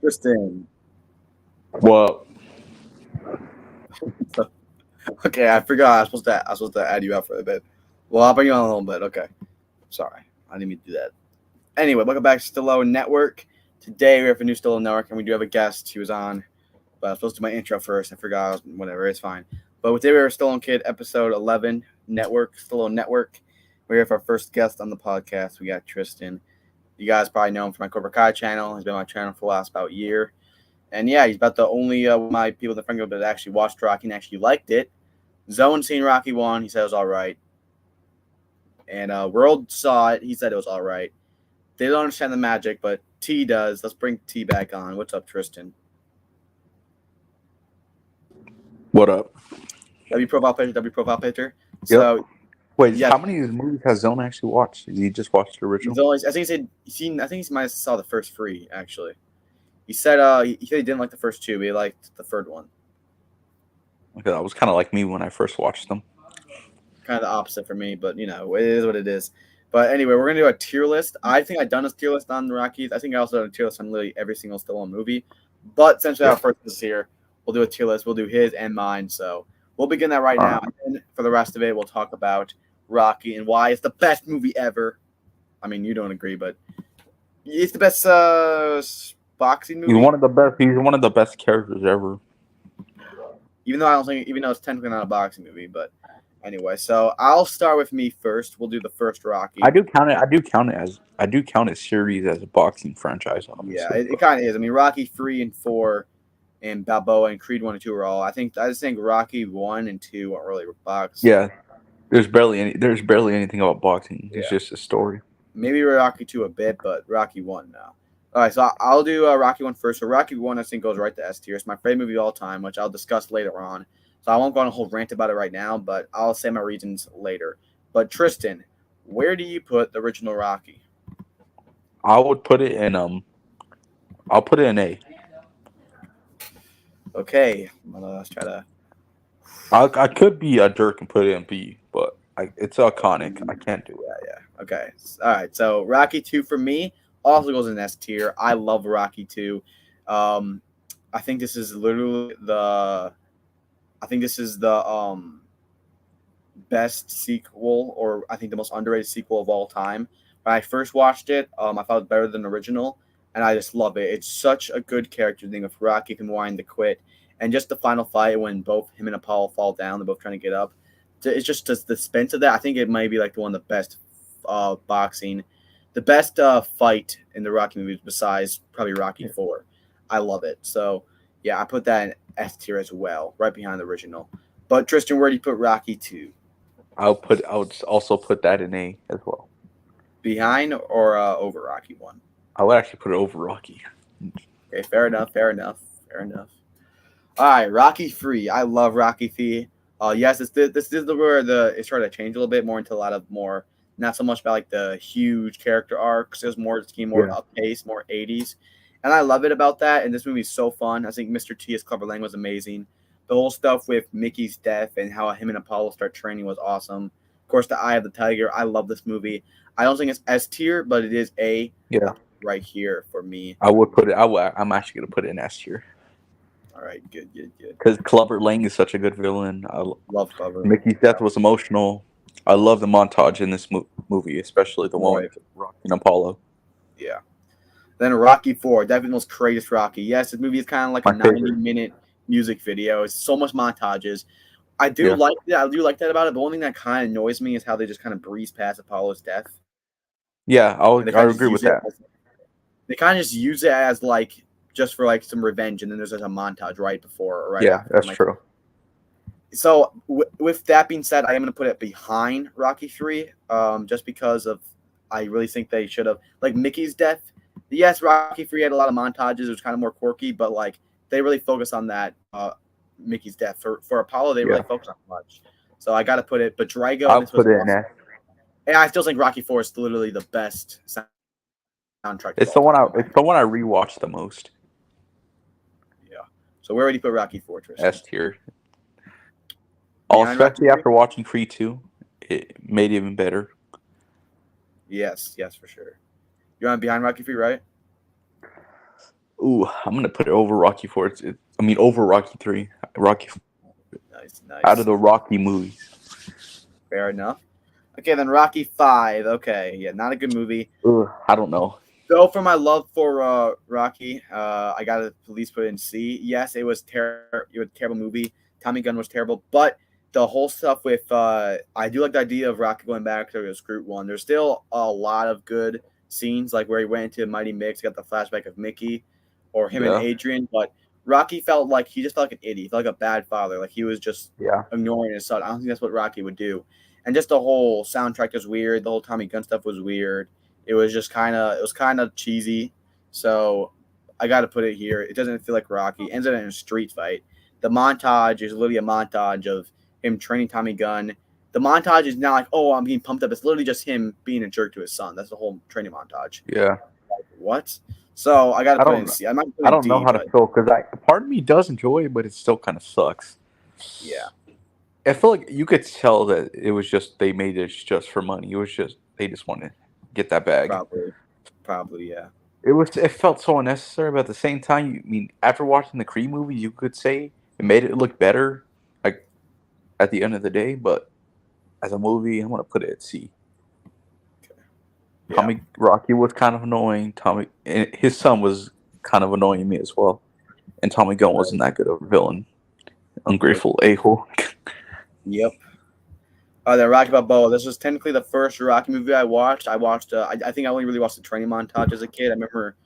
Tristan. Well, Okay, I forgot. I was supposed to add you out for a bit. Well, I'll bring you on a little bit. Okay. Sorry, I didn't mean to do that. Anyway, welcome back to Stallone Network. Today we have a new Stallone Network, and we do have a guest who was on. But I was supposed to do my intro first. I forgot. Whatever, it's fine. But today we have Stallone Kid, episode 11, Network, Stallone Network. We're here for our first guest on the podcast. We got Tristan. You guys probably know him from my Cobra Kai channel. He's been on my channel for the last about year. And yeah, he's about the only my people in the friend group that actually watched Rocky and actually liked it. Zone seen Rocky 1. He said it was all right. And World saw it. He said it was all right. They don't understand the magic, but T does. Let's bring T back on. What's up, Tristan? what up? W profile picture. Yep. So, Wait, yeah. how many of these movies has Zone actually watched? Did he just watch the original? I think he might have saw the first 3 actually. He said he didn't like the first 2, but he liked the third one. Okay, that was kind of like me when I first watched them. Kind of the opposite for me, but it is what it is. But anyway, we're gonna do a tier list. I think I've done a tier list on the Rockies. I think I also done a tier list on literally every single Stallone movie. But since we have our first is here, we'll do a tier list. We'll do his and mine. So we'll begin that right now. And for the rest of it, we'll talk about Rocky and why it's the best movie ever. I mean, you don't agree, but it's the best boxing movie. He's one of the best. He's one of the best characters ever. Even though it's technically not a boxing movie, but anyway. So I'll start with me first. We'll do the first Rocky. I do count it series as a boxing franchise. Honestly. Yeah, it kind of is. I mean, Rocky 3 and 4, and Balboa and Creed 1 and 2 are all. I just think Rocky 1 and 2 aren't really boxing. Yeah, there's barely anything about boxing. It's just a story. Maybe Rocky 2 a bit, but Rocky 1 now. All right, so I'll do Rocky 1 first. So Rocky 1, I think, goes right to S tier. It's my favorite movie of all time, which I'll discuss later on. So I won't go on a whole rant about it right now, but I'll say my reasons later. But Tristan, where do you put the original Rocky? I would put it in I'll put it in A. Okay, let's try to. I could be a jerk and put it in B, but it's iconic. I can't do it. Yeah. Okay. All right. So Rocky 2 for me also goes in S tier. I love Rocky 2. I think this is literally the best sequel, or I think the most underrated sequel of all time. When I first watched it, I thought it was better than the original, and I just love it. It's such a good character thing of Rocky him wanting to quit, and just the final fight when both him and Apollo fall down, they're both trying to get up. It's just the suspense of that. I think it might be like one of the best boxing, the best fight in the Rocky movies besides probably Rocky 4. I love it. So yeah, I put that in S tier as well, right behind the original. But Tristan, where do you put Rocky 2? I would also put that in A as well. Behind or over Rocky 1? I would actually put it over Rocky. Okay, fair enough. All right, Rocky 3. I love Rocky 3. Yes, this is where it started to change a little bit more into a lot of more, not so much about like the huge character arcs. It was more up pace, more 80s. And I love it about that. And this movie is so fun. I think Mr. T's Clubber Lang was amazing. The whole stuff with Mickey's death and how him and Apollo start training was awesome. Of course, The Eye of the Tiger. I love this movie. I don't think it's S tier, but it is A. Yeah. Right here for me. I would put it. I'm actually gonna put it in S tier. All right, good. Because Clubber Lang is such a good villain. I love Clubber. Mickey's death was emotional. I love the montage in this movie, especially the one with Rocky and Apollo. Yeah. Then Rocky 4, definitely the most craziest Rocky. Yes, this movie is kind of like a 90-minute music video. It's so much montages. I do Yeah. like I do like that about it. But one thing that kind of annoys me is how they just kind of breeze past Apollo's death, Yeah, and they I kind of just agree with use it. that. They kind of just use it as like just for like some revenge, and then there's like a montage right before or right Yeah, after. I'm that's like, true. so with that being said, I am going to put it behind Rocky 3, just because of I really think they should have like Mickey's death. Yes, Rocky 3 had a lot of montages. It was kind of more quirky, but like they really focus on that Mickey's death. For Apollo, they really Yeah, focus on much. So I got to put it. But Drago in I'll this was put it in awesome. there. And I still think Rocky 4 is literally the best soundtrack of It's all the one time. I rewatched the most. Yeah. So where would you put Rocky 4, Tristan? S tier. Behind Rocky Especially 3? after watching Creed 2, it made it even better. Yes, for sure. You want behind Rocky 3, right? Ooh, I'm gonna put it over Rocky 4. Over Rocky 3. Rocky out of Nice. the Rocky movies. Fair enough. Okay, then Rocky 5. Okay, yeah, not a good movie. Ugh, I don't know. Though for my love for Rocky, I gotta at least put it in C. Yes, it was a terrible movie. Tommy Gunn was terrible, but the whole stuff with I do like the idea of Rocky going back to his Groot one. There's still a lot of good scenes, like where he went into Mighty Mix, got the flashback of Mickey, or him and Yeah, Adrian. But Rocky felt like he just felt like an idiot, he felt like a bad father, like he was just yeah. ignoring his son. I don't think that's what Rocky would do. And just the whole soundtrack was weird. The whole Tommy Gunn stuff was weird. It was just kind of cheesy. So I got to put it here. It doesn't feel like Rocky. It ends up in a street fight. The montage is literally a montage of him training Tommy Gunn. The montage is not like, oh, I'm being pumped up. It's literally just him being a jerk to his son. That's the whole training montage. Yeah. What? So I got to I put it in don't C. I might put I it in don't know D, how to but feel because part of me does enjoy it, but it still kind of sucks. yeah, I feel like you could tell that it was just they made it just for money. It was just they just wanted to get that bag. probably, yeah. It felt so unnecessary, but at the same time, after watching the Creed movie, you could say it made it look better, like at the end of the day. But as a movie, I'm gonna put it at C. Yeah. Rocky was kind of annoying. And his son was kind of annoying me as well. And Tommy Gunn wasn't that good of a villain. Ungrateful a-hole. Yep. Then Rocky Balboa. This was technically the first Rocky movie I watched. I think I only really watched the training montage as a kid. I remember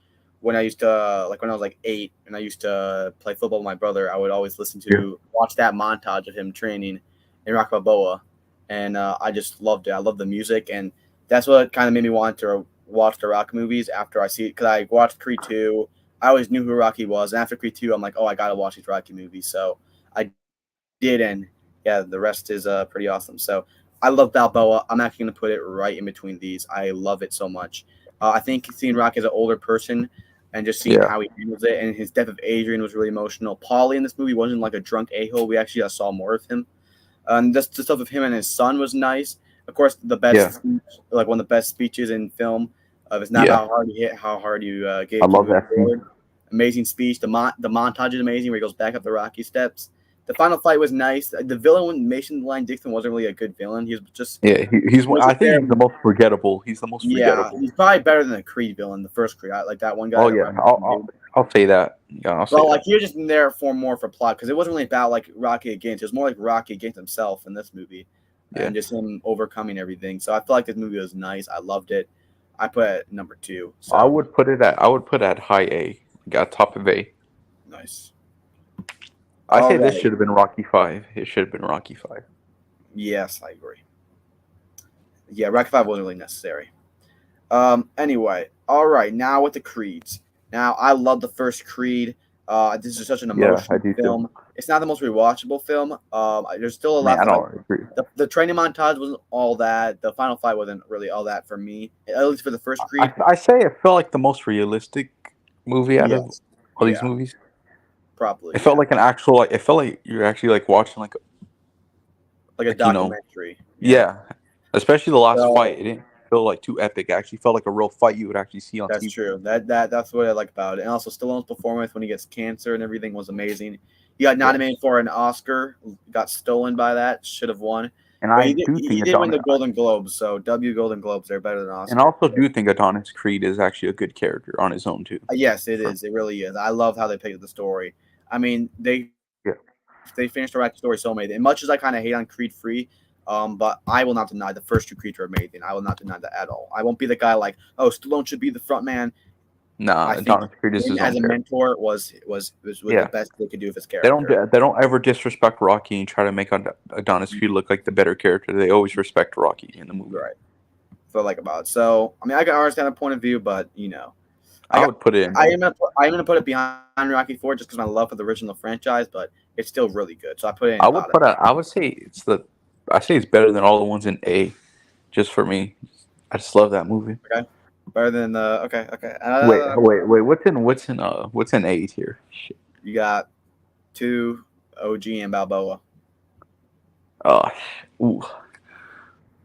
when I used to, like when I was like 8 and I used to play football with my brother, I would always watch that montage of him training in Rocky Balboa. And I just loved it. I loved the music. And that's what kind of made me want to watch the Rocky movies after I see it. Because I watched Creed 2. I always knew who Rocky was. And after Creed 2, I'm like, oh, I got to watch these Rocky movies. So I did. And yeah, the rest is pretty awesome. So I love Balboa. I'm actually going to put it right in between these. I love it so much. I think seeing Rocky as an older person and just seeing Yeah. how he handles it, and his death of Adrian was really emotional. Paulie in this movie wasn't like a drunk a-hole. We actually saw more of him. Just the stuff of him and his son was nice. Of course, the best, like one of the best speeches in film of it's not Yeah. how hard you hit, how hard you I love that forward. Amazing speech. The montage is amazing where he goes back up the Rocky steps. The final fight was nice. The villain, Mason Line Dixon, wasn't really a good villain. He was just Yeah, he's. was I just there. think he's the most forgettable. He's the most Yeah, forgettable. he's probably better than the Creed villain, the first Creed. Like that one guy. Oh that yeah, Ryan I'll say that. Yeah, I'll say Well, like that. he was just there for more for plot because it wasn't really about like Rocky against. It was more like Rocky against himself in this movie, Yeah. and just him overcoming everything. So I feel like this movie was nice. I loved it. I put it at number 2. So I would put it at high A. Got top of A. nice. I All say this right. should have been Rocky 5. It should have been Rocky 5. Yes, I agree. Yeah, Rocky 5 wasn't really necessary. Anyway, all right. Now with the Creeds. Now I love the first Creed. This is such an Yeah, emotional I do too. film. It's not the most rewatchable film. There's still a I mean, lot. I To like. don't agree. The training montage wasn't all that. The final fight wasn't really all that for me, at least for the first Creed. I say it felt like the most realistic movie out of Yes. all these Yeah, movies. probably. It felt like an actual. It felt like you're actually like watching like a like documentary. yeah. Especially the last So fight. It didn't feel like too epic. It actually felt like a real fight you would actually see on that's TV. true. That's what I like about it. And also Stallone's performance when he gets cancer and everything was amazing. He got nominated for an Oscar, got stolen by that, should have won. And But I he did, do he think did win the Adonis. Golden Globes, so W Golden Globes, they're better than And Oscar. also do think Adonis Creed is actually a good character on his own too. Yes, it is. It really is. I love how they picked the story. I mean, Yeah. they finished the Rocky story so amazing. And much as I kind of hate on Creed 3, but I will not deny the first two Creeds are amazing. I will not deny that at all. I won't be the guy like, oh, Stallone should be the front man. I Nah, think Adonis Creed is him his as own a character. mentor was the Yeah, best they could do with his they don't character. they don't ever disrespect Rocky and try to make Adonis Creed look like the better character. They always respect Rocky in the movie. Right. Feel like about it. So I mean, I can understand the point of view, but I would put it in. I am gonna put it behind Rocky 4 just because my love for the original franchise, but it's still really good. So I put it in I would about put it. it. I would say I say it's better than all the ones in A, just for me. I just love that movie. Okay, better than the okay. Wait. What's in A tier? Shit. You got 2 OG and Balboa. Uh, ooh,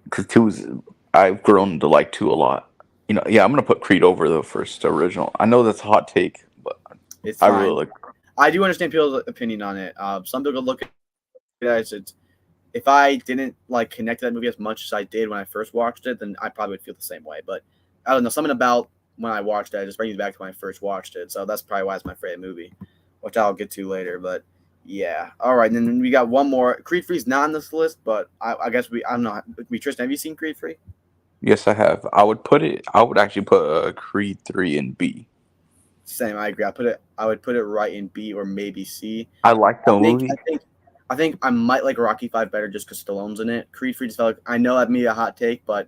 because I've grown to like 2 a lot. Yeah, I'm gonna put Creed over the first original. I know that's a hot take, but It's I fine. really like. I do understand people's opinion on it. Some people look at it as if I didn't like connect to that movie as much as I did when I first watched it, then I probably would feel the same way. But I don't know, something about when I watched it just brings me back to when I first watched it. So that's probably why it's my favorite movie, which I'll get to later. But yeah, all right. And then we got one more. Creed 3 is not on this list, but I guess I don't know. Tristan, have you seen Creed 3? Yes, I have. I would actually put Creed 3 in B. Same, I agree. I would put it right in B or maybe C. I like the movie. I think I might like Rocky 5 better just because Stallone's in it. Creed 3 just felt like, I know that may be a hot take, but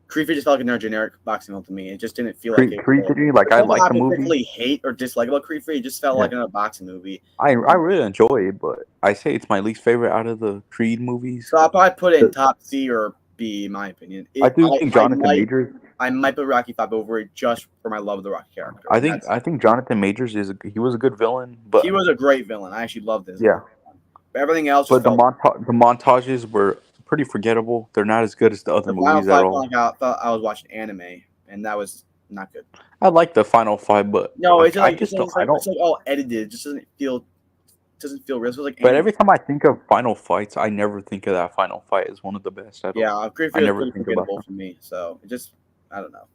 Creed 3 just felt like another generic boxing film to me. It just didn't feel like it. Creed 3, like I like the movie. I particularly hate or dislike about Creed 3. It just felt like another boxing movie. I really enjoy it, but I say it's my least favorite out of the Creed movies. So I'll probably put it in top C or B, in my opinion. I think Jonathan Majors. I might put Rocky 5 over it just for my love of the Rocky character. I think Jonathan Majors he was a good villain, but he was a great villain. I actually loved this. Yeah. But everything else. But the montages were pretty forgettable. They're not as good as the other movies at all. I thought I was watching anime, and that was not good. I like the final fight, but no, it's like it's like all edited. It just doesn't feel real. So like, but every time I think of final fights, I never think of that final fight as one of the best. Creed 3 is pretty forgettable for me. So it just I don't know.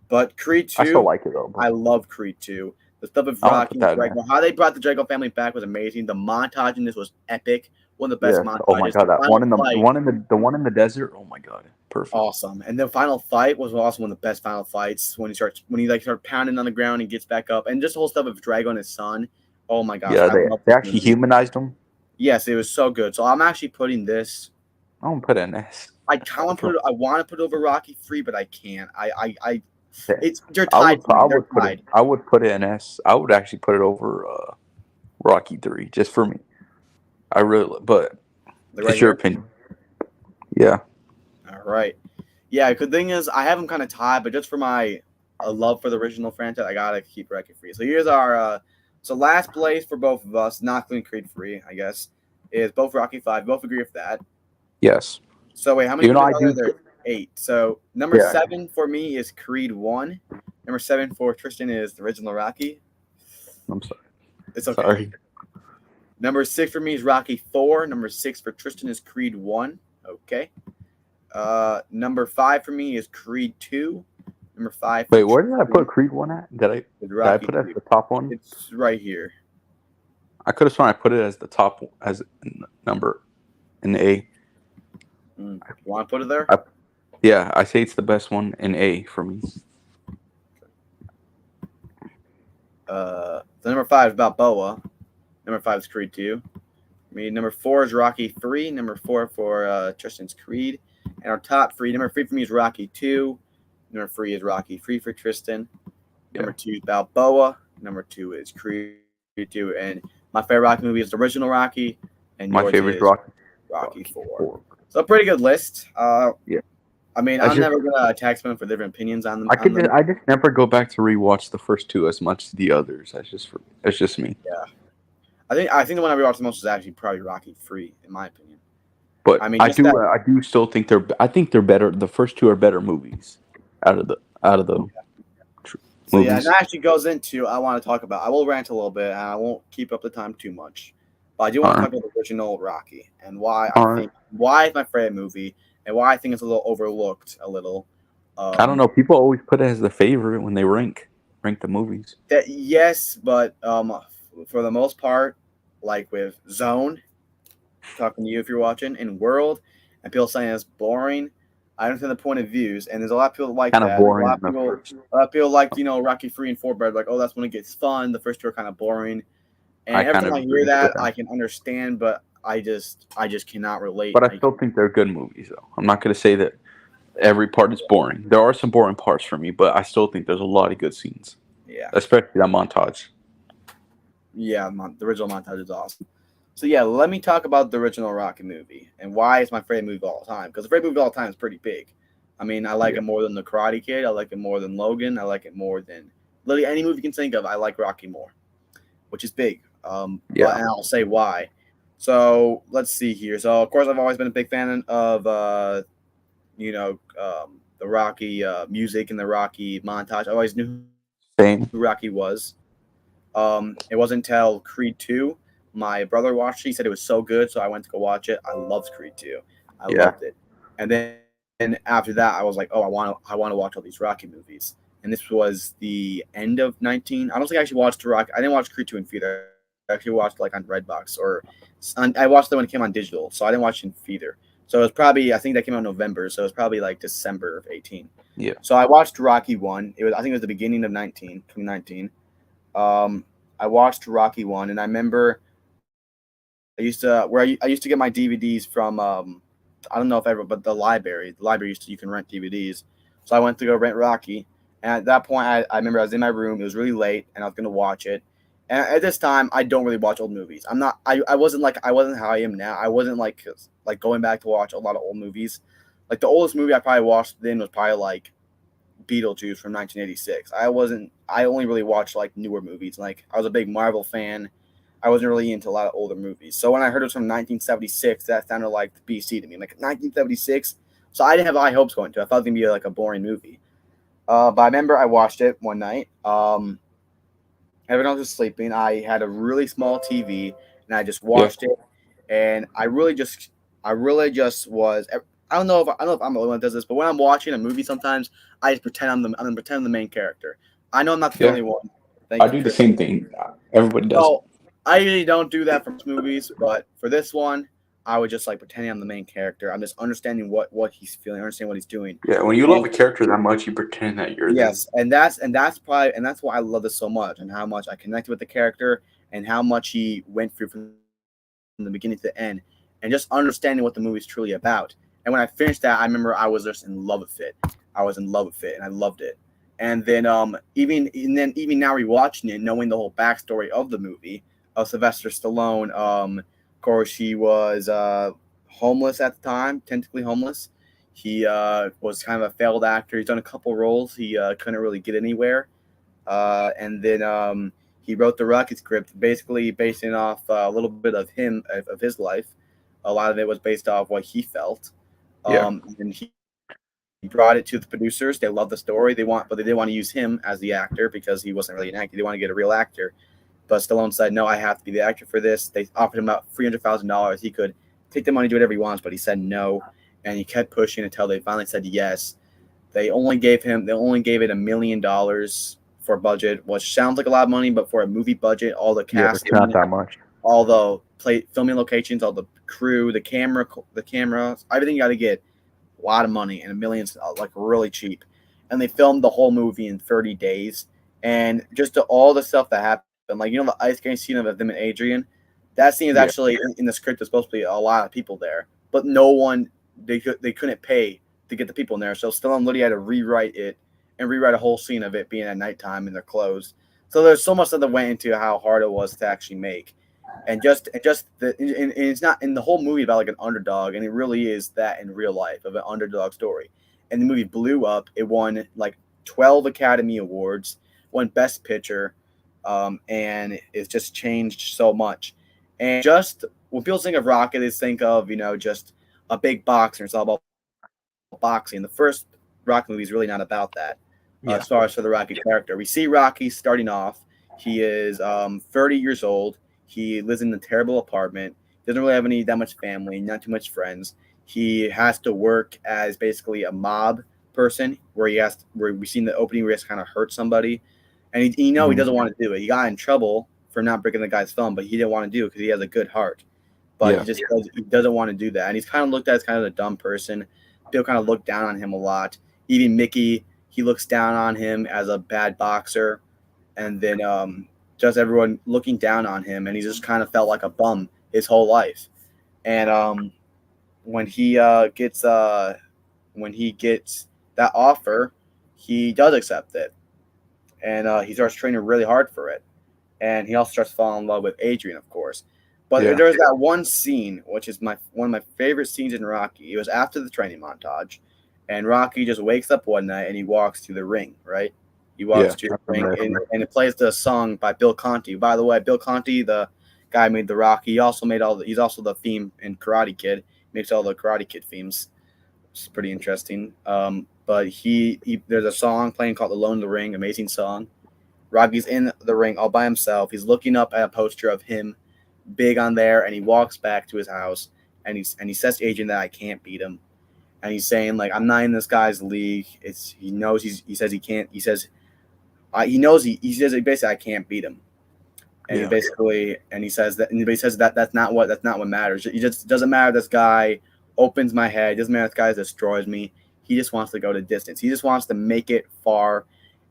But Creed 2, I still like it though. I love Creed 2. The stuff of Rocky and Drago, how they brought the Drago family back was amazing. The montage in this was epic. One of the best montages. Oh my god, that one in the desert. Oh my god, perfect. Awesome. And the final fight was also one of the best final fights when he starts pounding on the ground and gets back up, and just the whole stuff of Drago and his son. Oh my god. Yeah, they actually humanized him. Yes, it was so good. So I'm actually putting this. I'm gonna put it in S. I want to put it over Rocky 3, but I can't. They're tied. I would put it in S. I would actually put it over Rocky 3 just for me. I really, but it's your opinion. Yeah. All right. Yeah. Good thing is I have them kind of tied, but just for my love for the original franchise, I gotta keep Rocky 3. So here's our last place for both of us, not including Creed 3, I guess, is both Rocky 5. Both agree with that. Yes. So wait, how many are there? 8. So number 7 for me is Creed 1. Number 7 for Tristan is the original Rocky. I'm sorry. It's okay. Sorry. Number 6 for me is Rocky 4. Number 6 for Tristan is Creed 1. Okay. Number 5 for me is Creed 2. Number 5. Wait, where did I put Creed 1 at? Did I put it as the top one? It's right here. I could have sworn I put it as the top as number in the A. You want to put it there? Yeah, I say it's the best one in A for me. The number 5 is Balboa. Number 5 is Creed 2. Number 4 is Rocky 3. Number 4 for Tristan's Creed. And our top 3, number 3 for me is Rocky 2. Number 3 is Rocky 3 for Tristan. Number 2 is Balboa. Number 2 is Creed 2. And my favorite Rocky movie is the original Rocky. And my favorite is Rocky 4. So a pretty good list. Yeah. I mean, I'm never gonna attack someone for different opinions on them. I just never go back to rewatch the first 2 as much as the others. That's just me. Yeah. I think the one I rewatched the most is actually probably Rocky 3, in my opinion. But I mean, I do still think they're better. The first 2 are better movies out of the So yeah, and that actually goes into I want to talk about. I will rant a little bit, and I won't keep up the time too much. But I do want to talk about the original Rocky and why why it's my favorite movie and why I think it's a little overlooked a little. I don't know. People always put it as the favorite when they rank the movies. Yes, but for the most part, like with Zone, talking to you if you're watching, in World, and people saying it's boring. I understand the point of views, and there's a lot of people that like Kind of that. There's boring in the first. a lot of people like Rocky 3 and 4, but like, oh, that's when it gets fun. The first two are kind of boring, I and every kind time of I hear agree with that, that. I can understand, but I just cannot relate. But I still think they're good movies, though. I'm not going to say that every part is boring. There are some boring parts for me, but I still think there's a lot of good scenes, Yeah, especially that montage. yeah, the original montage is awesome. So yeah, let me talk about the original Rocky movie and why it's my favorite movie of all time. Because the favorite movie of all time is pretty big. I mean, I like Yeah. it more than The Karate Kid. I like it more than Logan. I like it more than literally any movie you can think of. I like Rocky more, which is big. But Yeah. and I'll say why. So let's see here. So of course, I've always been a big fan of the Rocky music and the Rocky montage. I always knew Same. who Rocky was. It wasn't until Creed 2. My brother watched it. He said it was so good, so I went to go watch it. I loved Creed 2. I Yeah. loved it. And then after that, I was like, oh, I want to watch all these Rocky movies. And this was the end of 19. I don't think I actually watched Rocky. I didn't watch Creed 2 in theater. I actually watched like on Redbox I watched it when it came on digital, so I didn't watch it in theater. So it was probably I think that came out in November, so it was probably like December of 18. Yeah. So I watched Rocky 1. I think it was the beginning of 2019. Um, I watched Rocky 1, and I remember I used to get my DVDs from I don't know if ever, but the library. The library you can rent DVDs. So I went to go rent Rocky, and at that point, I remember I was in my room. It was really late, and I was gonna watch it. And at this time, I don't really watch old movies. I'm not. I wasn't how I am now. I wasn't like going back to watch a lot of old movies. Like the oldest movie I probably watched then was probably like Beetlejuice from 1986. I wasn't. I only really watched like newer movies. Like I was a big Marvel fan. I wasn't really into a lot of older movies. So when I heard it was from 1976, that sounded like BC to me, like 1976. So I didn't have high hopes going to it. I thought it was gonna be like a boring movie. But I remember I watched it one night. Everyone was sleeping. I had a really small TV, and I just Yeah. watched it. And I really just was. I don't know if I'm the only one that does this, but when I'm watching a movie, sometimes I just pretend I'm the main character. I know I'm not the Yeah. only one. I Thank you, do the Chris. same thing. Everybody does it. So I usually don't do that for most movies, but for this one, I would just like pretending I'm the main character. I'm just understanding what he's feeling, understand what he's doing. Yeah. When you love And a character that much, you pretend that you're them. yes, and that's why I love this so much, and how much I connected with the character, and how much he went through from the beginning to the end, and just understanding what the movie's truly about. And when I finished that, I remember I was just in love with it. I was in love with it, and I loved it. And then even now rewatching it, knowing the whole backstory of the movie of Sylvester Stallone, of course he was homeless at the time, technically homeless. He was kind of a failed actor. He's done a couple roles. He couldn't really get anywhere. And then he wrote the Rocket script, basically basing off a little bit of of his life. A lot of it was based off what he felt. Yeah. And he brought it to the producers. They loved the story. But they didn't want to use him as the actor because he wasn't really an actor. They want to get a real actor. But Stallone said, "No, I have to be the actor for this." They offered him about $300,000. He could take the money, do whatever he wants, but he said no, and he kept pushing until they finally said yes. They only gave it $1 million for budget, which sounds like a lot of money, but for a movie budget, all the Yeah. It's not casting, that much. all the filming locations, all the crew, the camera, everything you got to get a lot of money, and $1 million like really cheap. And they filmed the whole movie in 30 days, and all the stuff that happened, like the ice skating scene of them and Adrian, that scene is Yeah. actually in the script. There's supposed to be a lot of people there, but no one they couldn't pay to get the people in there. So Stallone literally had to rewrite it and rewrite a whole scene of it being at nighttime and they're closed. So there's so much that went into how hard it was to actually make, and it's not in the whole movie about like an underdog, and it really is that in real life of an underdog story. And the movie blew up. It won like 12 Academy Awards, won Best Picture, and it's just changed so much. And just when people think of Rocket, they think of just a big boxer. It's all about boxing. The first Rocky movie is really not about that. Yeah. As far as for the Rocky character, we see Rocky starting off. He is 30 years old. He lives in a terrible apartment. Doesn't really have that much family, not too much friends. He has to work as basically a mob person, where we seen the opening where he has to kind of hurt somebody, and he Mhm. doesn't want to do it. He got in trouble for not breaking the guy's thumb, but he didn't want to do it because he has a good heart. But Yeah. he doesn't want to do that, and he's kind of looked at as kind of a dumb person. People kind of look down on him a lot. Even Mickey, he looks down on him as a bad boxer, and then just everyone looking down on him, and he just kind of felt like a bum his whole life. And when he gets that offer, he does accept it, and he starts training really hard for it. And he also starts falling in love with Adrian, of course. But Yeah. there's that one scene, which is one of my favorite scenes in Rocky. It was after the training montage, and Rocky just wakes up one night and he walks to the ring, right? He walks to the ring, and it plays the song by Bill Conti. By the way, Bill Conti, the guy who made the Rocky, he also made he's also the theme in Karate Kid. He makes all the Karate Kid themes. It's pretty interesting. But there's a song playing called "Alone in the Ring," amazing song. Rocky's in the ring all by himself. He's looking up at a poster of him, big on there, and he walks back to his house, and he says to Adrian that I can't beat him, and he's saying like I'm not in this guy's league. He knows he says he can't. He says he knows he says basically I can't beat him, and he says that that's not what matters. It just doesn't matter. This guy opens my head. It doesn't matter. This guy destroys me. He just wants to go to distance. He just wants to make it far.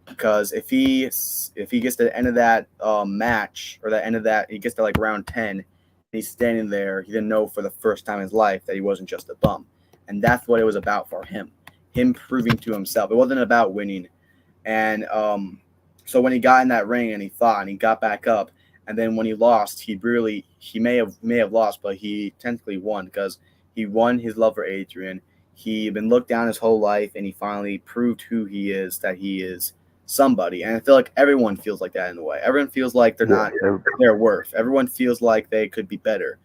Because if he gets to the end of that match, or the end of that, he gets to like round 10, and he's standing there, he didn't know for the first time in his life that he wasn't just a bum. And that's what it was about for him proving to himself. It wasn't about winning. And so when he got in that ring and he fought and he got back up, and then when he lost, he may have lost, but he technically won because he won his love for Adrian. He'd been looked down his whole life, and he finally proved who he is, that he is somebody. And I feel like everyone feels like that in a way. Everyone feels like they're not their worth. Everyone feels like they could be better.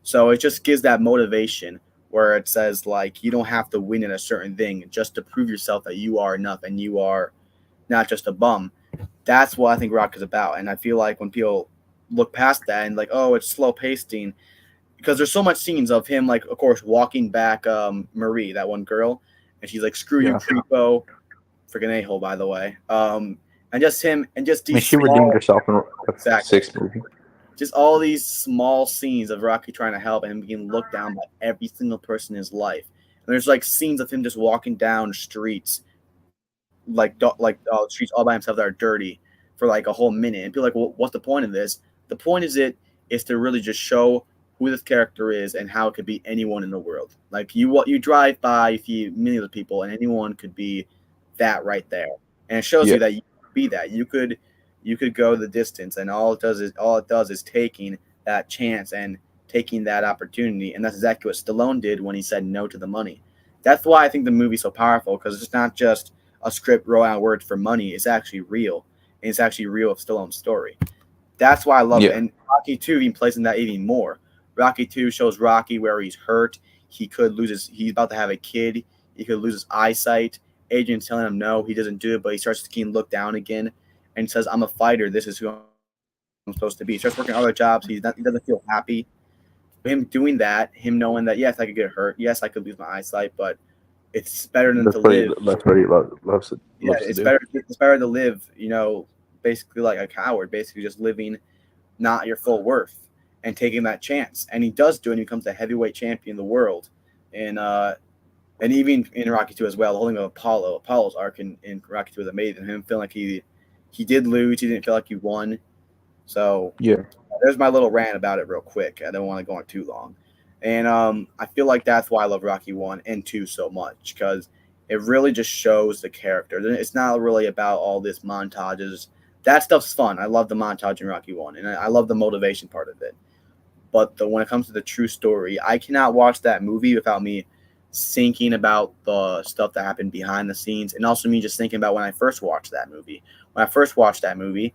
So it just gives that motivation where it says like you don't have to win in a certain thing just to prove yourself that you are enough and you are not just a bum. That's what I think rock is about. And I feel like when people look past that and like, oh, it's slow pacing, because there's so much scenes of him, like, of course, walking back Marie, that one girl, and she's like, screw you, creepo. Freaking a-hole, by the way. And just him, and just these she redeemed herself in the sixth movie. Just all these small scenes of Rocky trying to help and him being looked down by every single person in his life. And there's like scenes of him just walking down streets, streets all by himself that are dirty for like a whole minute. And people are like, well, what's the point of this? The point is to really just show who this character is and how it could be anyone in the world. Like you drive by, you see millions of people, and anyone could be that right there, and it shows you that you could be that. You could go the distance, and all it does is taking that chance and taking that opportunity, and that's exactly what Stallone did when he said no to the money. That's why I think the movie's so powerful, because it's not just a script roll out words for money. It's actually real, and it's actually real of Stallone's story. That's why I love it. And Rocky 2 even plays in that even more. Rocky 2 shows Rocky where he's hurt. He's about to have a kid. He could lose his eyesight. Adrian's telling him no, he doesn't do it, but he starts getting looked down again, and he says, I'm a fighter. This is who I'm supposed to be. He starts working other jobs. He doesn't feel happy. Him doing that, him knowing that, yes, I could get hurt. Yes, I could lose my eyesight, but it's better than to live. That's what he loves to do. It's better to live, basically like a coward, basically just living not your full worth and taking that chance. And he does do it, and he becomes the heavyweight champion of the world. And even in Rocky 2 as well, holding of Apollo's arc in Rocky 2 was amazing. Him feeling like he did lose, he didn't feel like he won. So there's my little rant about it real quick. I don't want to go on too long. And I feel like that's why I love Rocky 1 and 2 so much, because it really just shows the character. It's not really about all this montages. That stuff's fun. I love the montage in Rocky 1, and I love the motivation part of it. But when it comes to the true story, I cannot watch that movie without me thinking about the stuff that happened behind the scenes, and also me just thinking about when I first watched that movie. When I first watched that movie,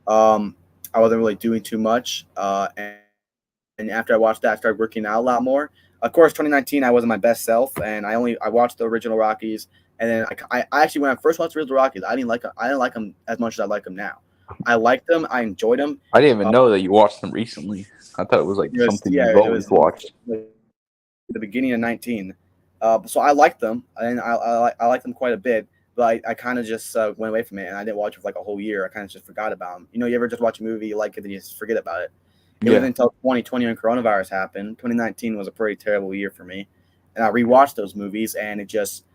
I wasn't really doing too much, and after I watched that, I started working out a lot more. Of course, 2019, I wasn't my best self, and I watched the original Rockies, and then I actually, when I first watched the original Rockies, I didn't like them as much as I like them now. I liked them, I enjoyed them. I didn't even know that you watched them recently. I thought it was something you've always watched. The beginning of 19. So I liked them, and I like them quite a bit. but I kind of just went away from it, and I didn't watch it for like a whole year. I kind of just forgot about him. You know, you ever just watch a movie, you like it, then you just forget about it. It was Yeah. until 2020 when coronavirus happened. 2019 was a pretty terrible year for me, and I rewatched those movies, and it just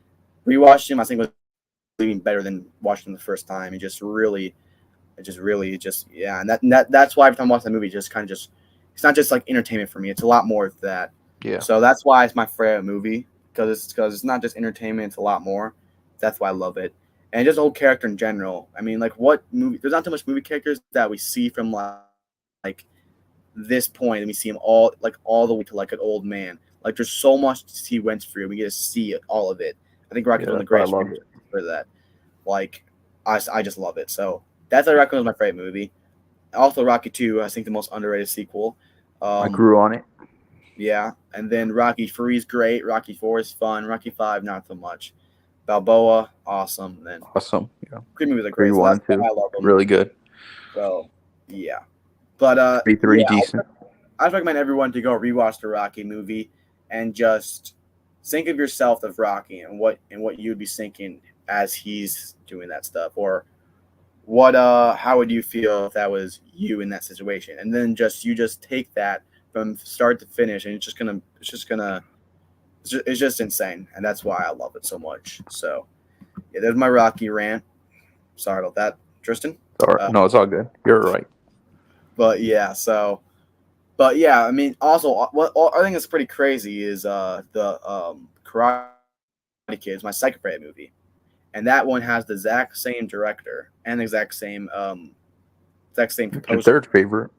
rewatched them. I think was even better than watching them the first time. It just yeah, and that's why every time I watch that movie, just kind of just it's not just like entertainment for me. It's a lot more of that. Yeah. So that's why it's my favorite movie because it's not just entertainment; it's a lot more. That's why I love it, and just the whole character in general. I mean, like what movie? There's not too much movie characters that we see from like this point, and we see him all the way to like an old man. Like there's so much he went through. We get to see all of it. I think Rocky's Yeah, one of the that's why I greatest love movies it. for that. Like I just love it. So that's why Rocky was my favorite movie. Also, Rocky 2, I think the most underrated sequel. I Um, grew on it. yeah, and then Rocky 3 is great. Rocky 4 is fun. Rocky 5, not so much. Balboa, awesome. And then Awesome. Yeah. Creed movies are Creed great, so 1 that's and why 2. I love them. Really good. So yeah, but Creed 3 yeah, decent. I'd recommend everyone to go rewatch the Rocky movie and just think of yourself as Rocky and what you'd be thinking as he's doing that stuff, or what how would you feel if that was you in that situation, and then just take that from start to finish, and it's just insane, and that's why I love it so much. So yeah, there's my Rocky rant. Sorry about that, Tristan. All right. uh, No, it's all good. You're right. but yeah, but yeah, I mean, also what I think is pretty crazy is the Karate Kid is my second favorite movie, and that one has the exact same director and the exact same What's your composer. third favorite?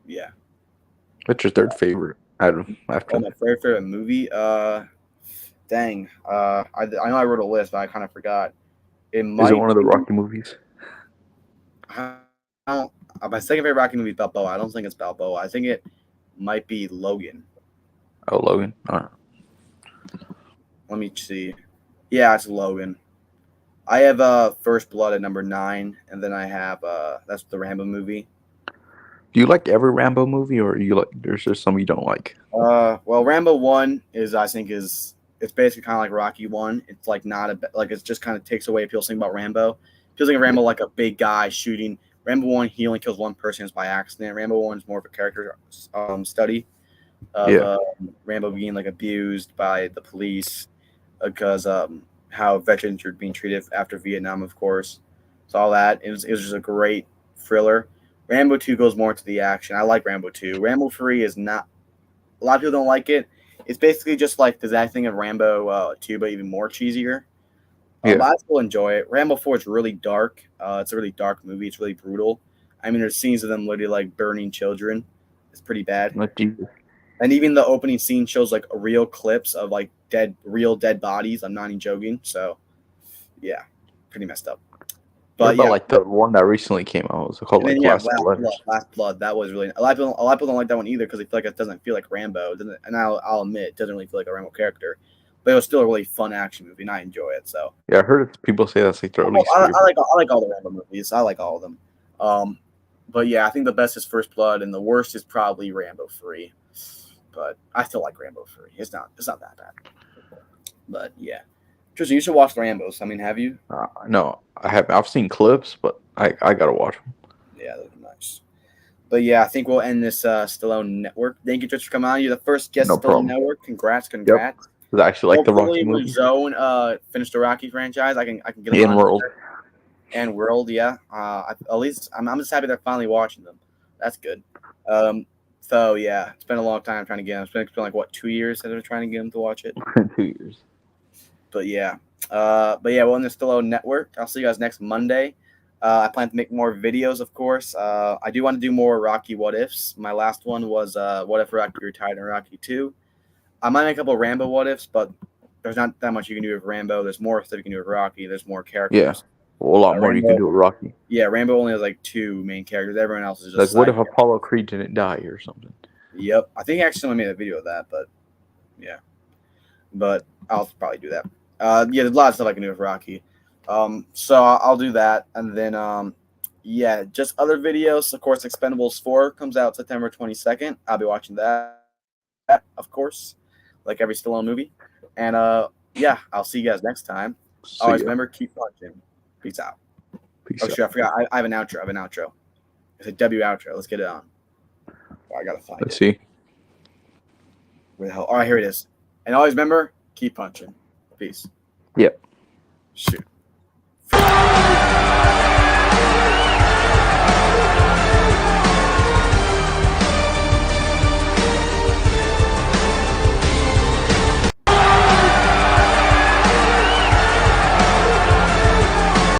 Yeah. What's your third favorite out of after Oh, my that? very favorite movie. Dang. I know I wrote a list, but I kind of forgot. It Is it might one of the be. Rocky movies? I don't. My second favorite Rocky movie is Balboa. I don't think it's Balboa. I think it might be Logan. Oh, Logan. All right. Let me see. Yeah, it's Logan. I have First Blood at number 9, and then I have that's the Rambo movie. Do you like every Rambo movie, or you like? There's just some you don't like. Well, Rambo 1 is I think is it's basically kind of like Rocky 1. It's like not a like it's just kind of takes away people's think about Rambo. People think of Yeah. Rambo like a big guy shooting. Rambo 1 he only kills one person it's by accident. Rambo 1 is more of a character study of Yeah. Rambo being like abused by the police because how veterans are being treated after Vietnam, of course. So all that it was just a great thriller. Rambo 2 goes more into the action. I like Rambo 2. Rambo 3 is not a lot of people don't like it. It's basically just like the exact thing of Rambo 2, but even more cheesier. Yeah. But I still enjoy it. Rambo 4 is really dark. It's a really dark movie. It's really brutal. I mean, there's scenes of them literally like burning children. It's pretty bad. Like Jesus. And even the opening scene shows like real clips of like real dead bodies. I'm not even joking. So yeah, pretty messed up. What But about yeah, like the one that recently came out? Was it called and then like yeah, Last Last Blood? Blood. Last Blood. That was really a lot of people don't like that one either because they feel like it doesn't feel like Rambo. It doesn't, and I'll admit it doesn't really feel like a Rambo character, but it was still a really fun action movie, and I enjoy it. So Yeah, I heard people say that's like their least I favorite. like all the Rambo movies. I like all of them. Um, but yeah, I think the best is First Blood, and the worst is probably Rambo 3. But I still like Rambo 3. It's not that bad. But yeah, Tristan, you should watch the Rambos. I mean, have you? No, I haven't. I've seen clips, but I gotta watch them. Yeah, those are nice. But yeah, I think we'll end this Stallone Network. Thank you, Tristan, for coming on. You're the first guest No of Stallone problem. Network. Congrats, Yep. congrats. 'Cause I actually like the Rocky Hopefully, when movies. Zone finish the Rocky franchise, I can get them In on World. here. And World, yeah. At least I'm just happy they're finally watching them. That's good. Um, so yeah, it's been a long time trying to get them. It's been like what 2 years that they're trying to get them to watch it. 2 years. But yeah, we're on the Stallone Network. I'll see you guys next Monday. I plan to make more videos, of course. I do want to do more Rocky what ifs. My last one was what if Rocky retired in Rocky 2. I might make a couple Rambo what ifs, but there's not that much you can do with Rambo. There's more stuff you can do with Rocky. There's more Yeah. characters. Well, a lot more you can Rambo, do with Rocky. yeah, Rambo only has like 2 main characters. Everyone else is Like, just what side if characters. Apollo Creed didn't die or something? Yep, I think actually someone made a video of that, but yeah, but I'll probably do that. Yeah, there's a lot of stuff I can do with Rocky. So I'll do that, and then yeah, just other videos. Of course, Expendables 4 comes out September 22nd. I'll be watching that, of course, like every Stallone movie. And yeah, I'll see you guys next time. See Always ya. remember, keep punching. Peace out. Peace Oh out. shit, I forgot. I have an outro. It's a W outro. Let's get it on. Oh, I gotta find Let's it. see. Where the hell? All right, here it is. And always remember, keep punching. Peace. Yep. Shoot.